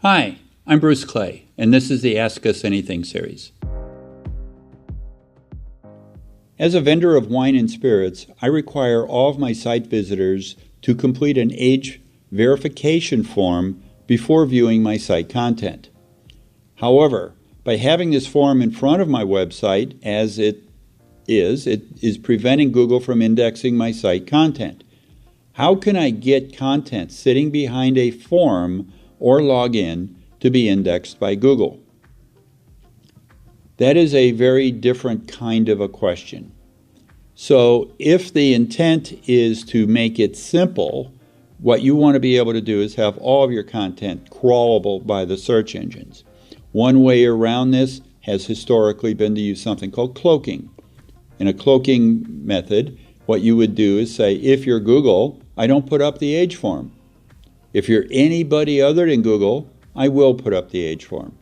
Hi, I'm Bruce Clay, and this is the Ask Us Anything series. As a vendor of wine and spirits, I require all of my site visitors to complete an age verification form before viewing my site content. However, by having this form in front of my website as it is preventing Google from indexing my site content. How can I get content sitting behind a form or login to be indexed by Google? That is a very different kind of a question. So if the intent is to make it simple, what you want to be able to do is have all of your content crawlable by the search engines. One way around this has historically been to use something called cloaking. In a cloaking method, what you would do is say, if you're Google, I don't put up the age form. If you're anybody other than Google, I will put up the age form.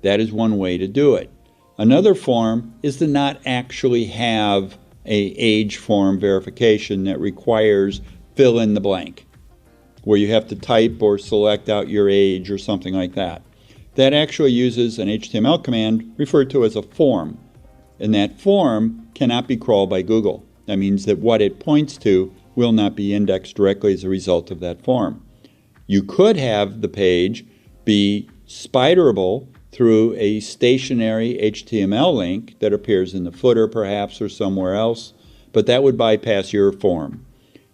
That is one way to do it. Another form is to not actually have an age form verification that requires fill in the blank, where you have to type or select out your age or something like that. That actually uses an HTML command referred to as a form, and that form cannot be crawled by Google. That means that what it points to will not be indexed directly as a result of that form. You could have the page be spiderable through a stationary HTML link that appears in the footer perhaps or somewhere else, but that would bypass your form.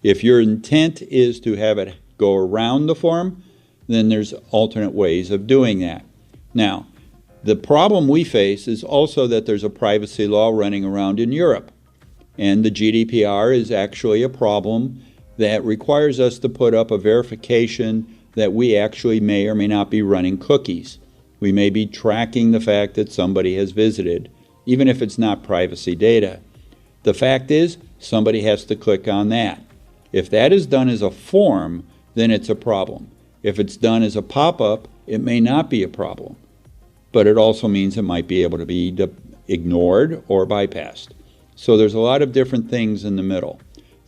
If your intent is to have it go around the form, then there's alternate ways of doing that. Now, the problem we face is also that there's a privacy law running around in Europe, and the GDPR is actually a problem that requires us to put up a verification that we actually may or may not be running cookies. We may be tracking the fact that somebody has visited, even if it's not privacy data. The fact is, somebody has to click on that. If that is done as a form, then it's a problem. If it's done as a pop-up, it may not be a problem, but it also means it might be able to be ignored or bypassed. So there's a lot of different things in the middle.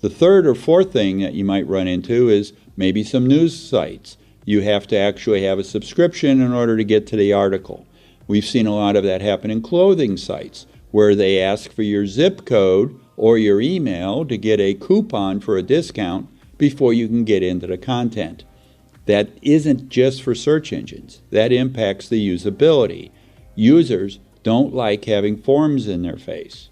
The third or fourth thing that you might run into is maybe some news sites. You have to actually have a subscription in order to get to the article. We've seen a lot of that happen in clothing sites, where they ask for your zip code or your email to get a coupon for a discount before you can get into the content. That isn't just for search engines. That impacts the usability. Users don't like having forms in their face.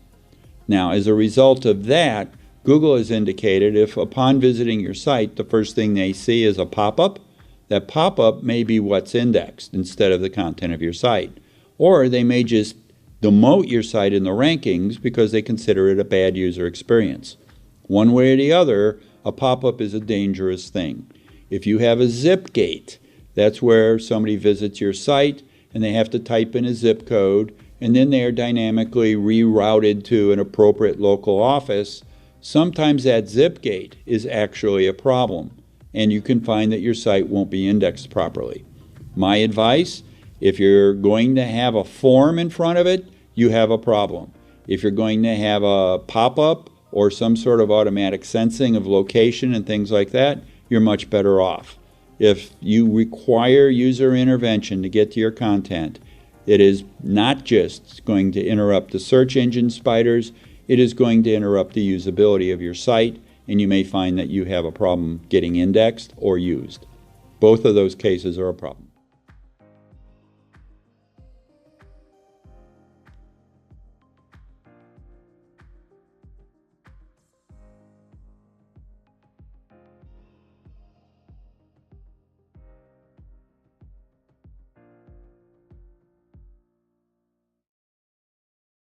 Now, as a result of that, Google has indicated if upon visiting your site, the first thing they see is a pop-up, that pop-up may be what's indexed instead of the content of your site. Or they may just demote your site in the rankings because they consider it a bad user experience. One way or the other, a pop-up is a dangerous thing. If you have a zip gate, that's where somebody visits your site and they have to type in a zip code, and then they are dynamically rerouted to an appropriate local office. Sometimes that zip gate is actually a problem, and you can find that your site won't be indexed properly. My advice, if you're going to have a form in front of it, you have a problem. If you're going to have a pop-up or some sort of automatic sensing of location and things like that, you're much better off. If you require user intervention to get to your content, it is not just going to interrupt the search engine spiders, it is going to interrupt the usability of your site, and you may find that you have a problem getting indexed or used. Both of those cases are a problem.